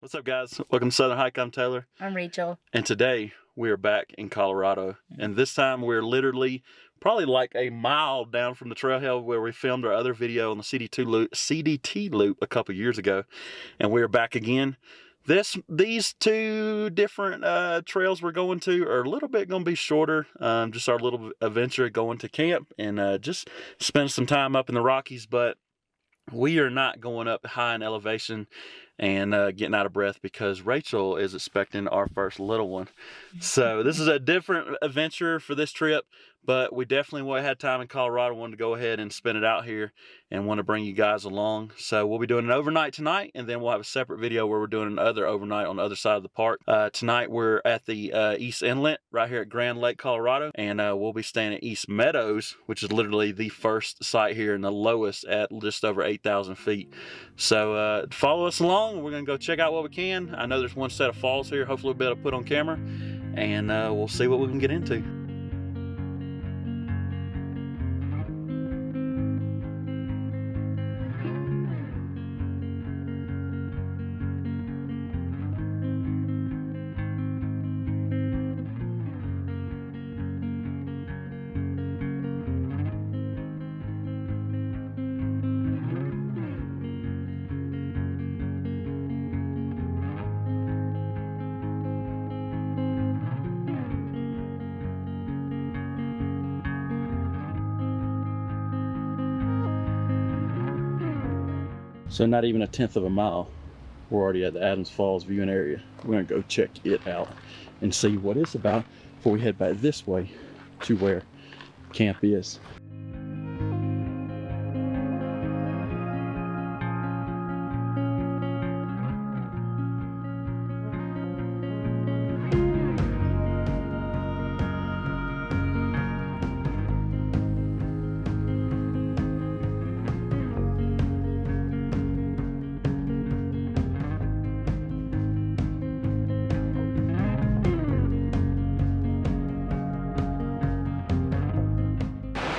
What's up, guys? Welcome to Southern Hike. I'm Taylor. I'm Rachael. And today we are back in Colorado. And this time we're literally probably like a mile down from the trailhead where we filmed our other video on the CDT loop a couple years ago. And we're back again. These two different trails we're going to are a little bit going to be shorter. Just our little adventure going to camp and just spend some time up in the Rockies. But we are not going up high in elevation and getting out of breath because Rachael is expecting our first little one. So this is a different adventure for this trip, but we definitely had time in Colorado, wanted to go ahead and spend it out here and want to bring you guys along. So we'll be doing an overnight tonight, and then we'll have a separate video where we're doing another overnight on the other side of the park. Tonight we're at the East Inlet right here at Grand Lake, Colorado, and we'll be staying at East Meadows, which is literally the first site here and the lowest at just over 8,000 feet. So follow us along. We're going to go check out what we can. I know there's one set of falls here. Hopefully we'll be able to put on camera, and we'll see what we can get into. So not even a tenth of a mile, we're already at the Adams Falls viewing area. We're gonna go check it out and see what it's about before we head back this way to where camp is.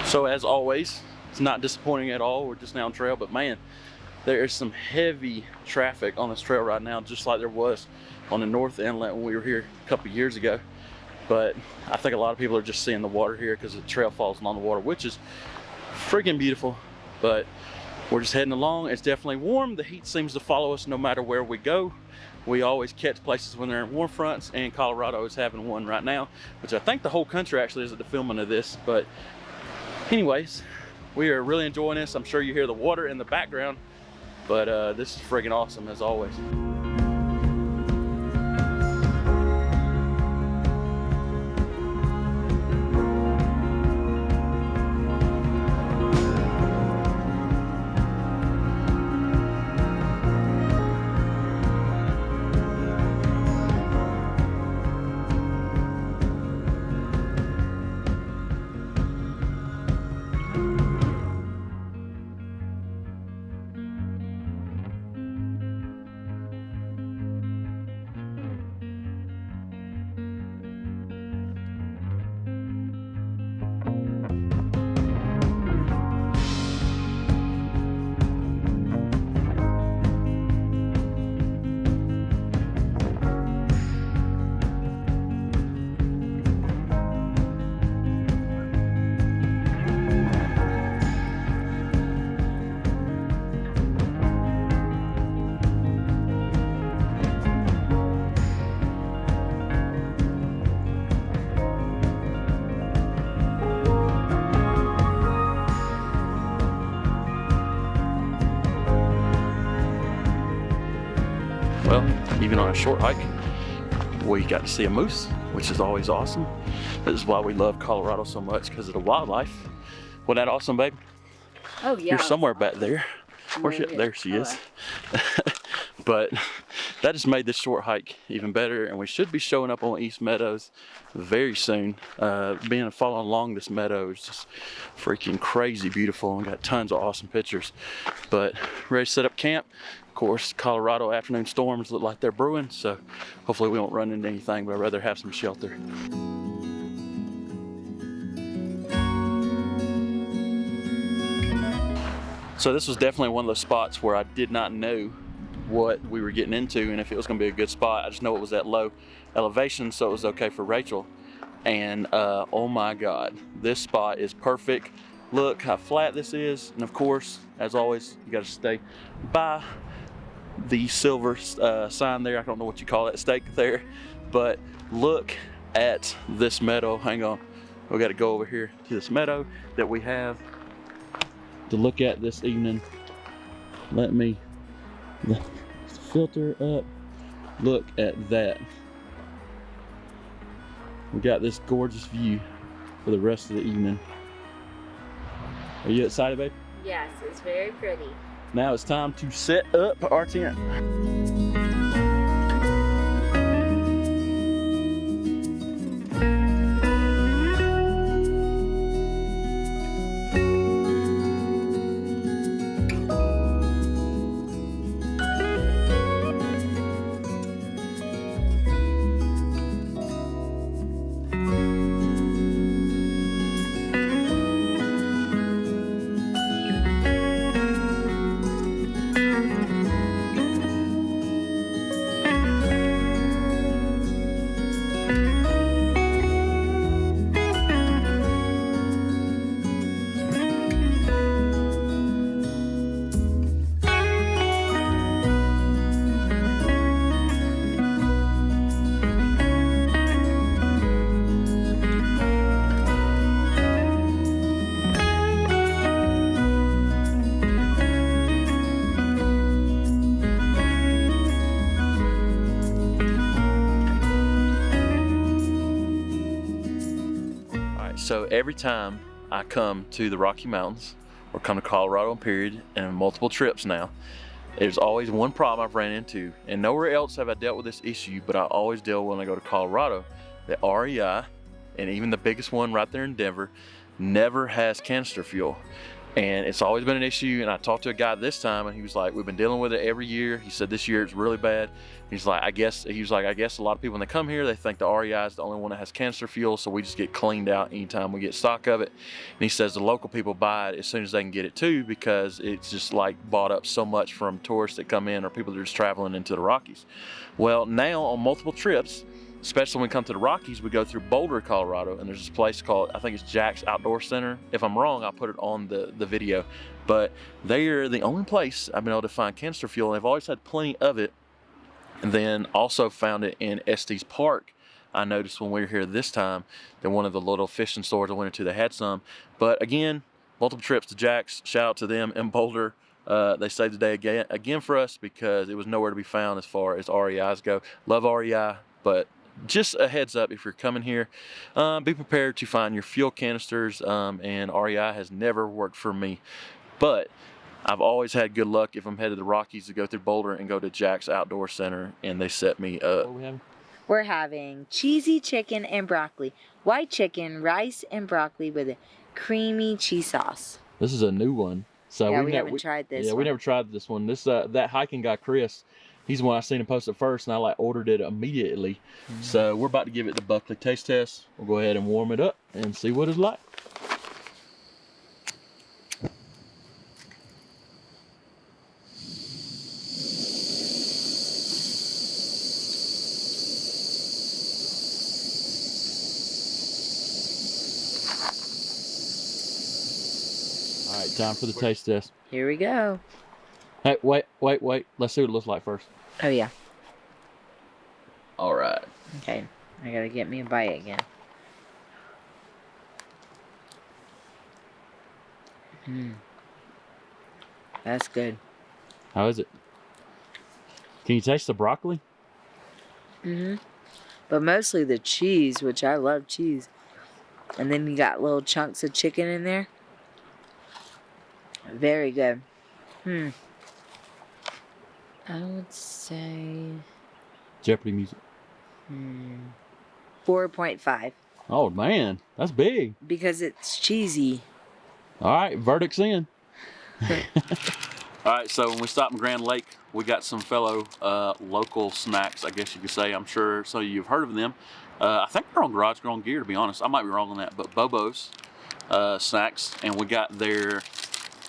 So as always, it's not disappointing at all. We're just now on trail, but man, there is some heavy traffic on this trail right now, just like there was on the North Inlet when we were here a couple years ago. But I think a lot of people are just seeing the water here because the trail falls along the water, which is freaking beautiful. But we're just heading along. It's definitely warm. The heat seems to follow us no matter where we go. We always catch places when they're in warm fronts, and Colorado is having one right now, which I think the whole country actually is at the filming of this. But anyways, we are really enjoying this. I'm sure you hear the water in the background, but this is friggin' awesome as always. Well, even on a short hike, we got to see a moose, which is always awesome. This is why we love Colorado so much, because of the wildlife. Wasn't that awesome, babe? Oh yeah. You're somewhere back there. Where's she? There she is. But that just made this short hike even better, and we should be showing up on East Meadows very soon. Following along this meadow is just freaking crazy beautiful, and got tons of awesome pictures. But ready to set up camp. Of course, Colorado afternoon storms look like they're brewing, so hopefully we won't run into anything, but I'd rather have some shelter. So this was definitely one of those spots where I did not know what we were getting into and if it was gonna be a good spot. I just know it was at low elevation, so it was okay for Rachael. And oh my God, this spot is perfect. Look how flat this is. And of course, as always, you gotta stay by the silver sign there. I don't know what you call that stake there, but look at this meadow. Hang on, we got to go over here to this meadow that we have to look at this evening. Let me filter up. Look at that. We got this gorgeous view for the rest of the evening. Are you excited, babe? Yes, it's very pretty. Now it's time to set up our tent. So every time I come to the Rocky Mountains or come to Colorado period, and multiple trips now, there's always one problem I've ran into, and nowhere else have I dealt with this issue, but I always deal when I go to Colorado. The REI, and even the biggest one right there in Denver, never has canister fuel. And it's always been an issue. And I talked to a guy this time, and he was like, we've been dealing with it every year. He said this year it's really bad. He's like, I guess a lot of people when they come here, they think the REI is the only one that has canister fuel, so we just get cleaned out anytime we get stock of it. And he says the local people buy it as soon as they can get it too, because it's just like bought up so much from tourists that come in or people that are just traveling into the Rockies. Well, now on multiple trips, especially when we come to the Rockies, we go through Boulder, Colorado, and there's this place called, I think it's Jack's Outdoor Center. If I'm wrong, I'll put it on the video. But they're the only place I've been able to find canister fuel, and they've always had plenty of it. And then also found it in Estes Park. I noticed when we were here this time that one of the little fishing stores I went into, they had some. But again, multiple trips to Jack's. Shout out to them in Boulder. They saved the day again for us because it was nowhere to be found as far as REIs go. Love REI, but just a heads up, if you're coming here, be prepared to find your fuel canisters, and REI has never worked for me. But I've always had good luck if I'm headed to the Rockies to go through Boulder and go to Jack's Outdoor Center, and they set me up. What are we having? We're having cheesy chicken and broccoli, white chicken, rice, and broccoli with a creamy cheese sauce. This is a new one. So yeah, we haven't tried this. Yeah, we never tried this one. This that hiking guy Chris, he's the one I seen him post it first, and I ordered it immediately. So we're about to give it the Buckley taste test. We'll go ahead and warm it up and see what it's like. All right, time for the taste test. Here we go. Hey, wait. Let's see what it looks like first. Oh, yeah. All right. Okay, I gotta get me a bite again. That's good. How is it? Can you taste the broccoli? But mostly the cheese, which I love cheese. And then you got little chunks of chicken in there. Very good. I would say Jeopardy music. 4.5. Oh man, that's big. Because it's cheesy. All right, verdict's in. All right, so when we stopped in Grand Lake, we got some fellow local snacks, I guess you could say. I'm sure some of you have heard of them. I think they're on Garage Grown Gear, to be honest. I might be wrong on that, but Bobo's snacks, and we got their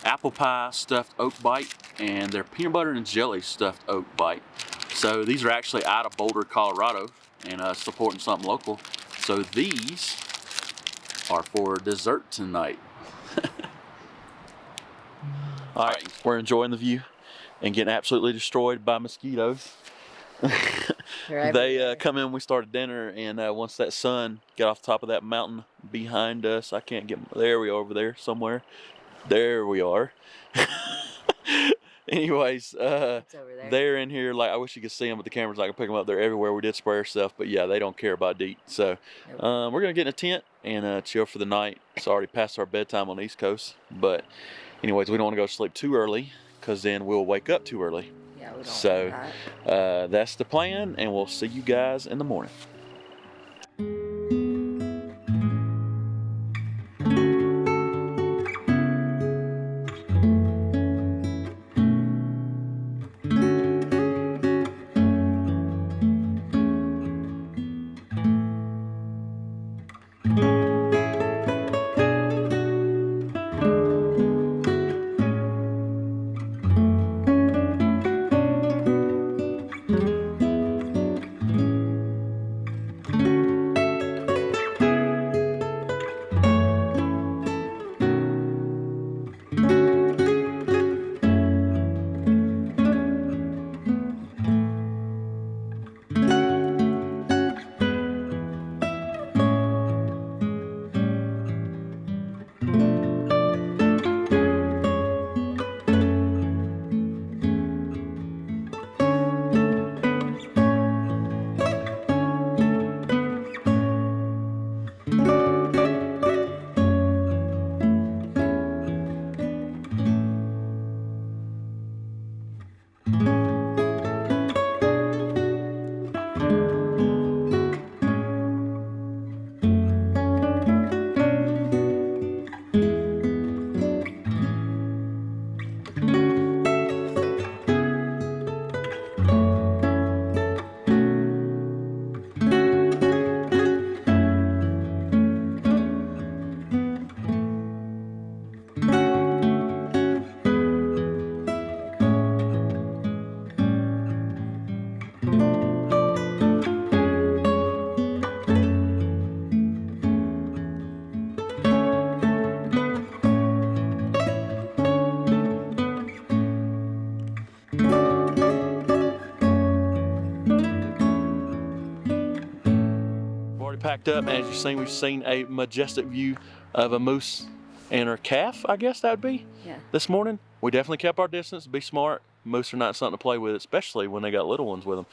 apple pie stuffed oak bite, and they're peanut butter and jelly stuffed oak bite. So these are actually out of Boulder, Colorado, and supporting something local. So these are for dessert tonight. All right, we're enjoying the view and getting absolutely destroyed by mosquitoes. They come in, we started dinner, and once that sun got off the top of that mountain behind us, I can't get, there we are over there somewhere. There we are. Anyways, they're in here, like, I wish you could see them with the cameras. I could pick them up. They're everywhere. We did spray ourselves, but yeah, they don't care about DEET. So we're going to get in a tent and chill for the night. It's already past our bedtime on the East Coast. But anyways, we don't want to go to sleep too early because then we'll wake up too early. Yeah, we don't so that's the plan, and we'll see you guys in the morning. Packed up, and as you've seen, we've seen a majestic view of a moose and her calf, I guess that would be, this morning. We definitely kept our distance. Be smart. Moose are not something to play with, especially when they got little ones with them.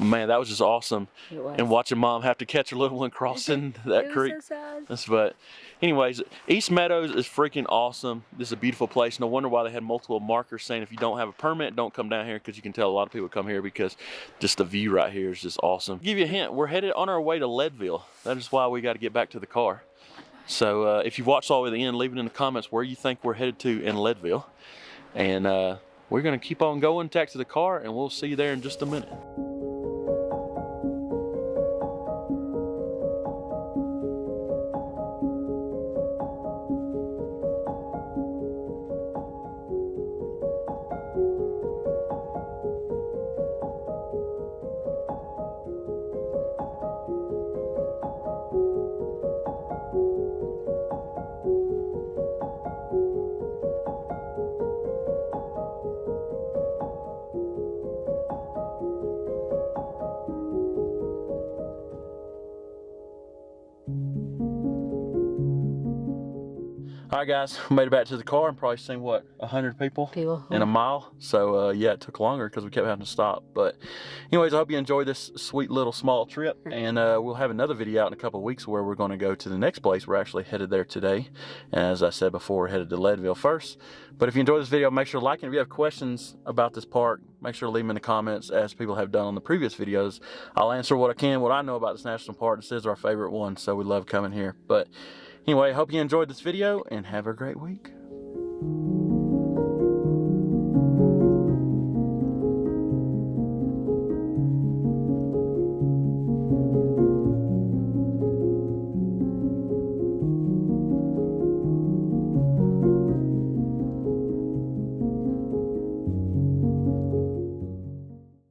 Man, that was just awesome. It was. And watching Mom have to catch her little one crossing that creek. So sad. But anyways, East Meadows is freaking awesome. This is a beautiful place. No wonder why they had multiple markers saying if you don't have a permit, don't come down here, because you can tell a lot of people come here because just the view right here is just awesome. To give you a hint, we're headed on our way to Leadville. That is why we got to get back to the car. So if you've watched all the way to the end, leave it in the comments where you think we're headed to in Leadville. And we're going to keep on going, taxi the car, and we'll see you there in just a minute. All right, guys, we made it back to the car and probably seen, what, 100 people in a mile. So, yeah, it took longer because we kept having to stop. But anyways, I hope you enjoyed this sweet little small trip. And we'll have another video out in a couple of weeks where we're going to go to the next place. We're actually headed there today. And as I said before, we're headed to Leadville first. But if you enjoyed this video, make sure to like it. If you have questions about this park, make sure to leave them in the comments, as people have done on the previous videos. I'll answer what I can, what I know about this national park. This is our favorite one, so we love coming here. But anyway, I hope you enjoyed this video and have a great week.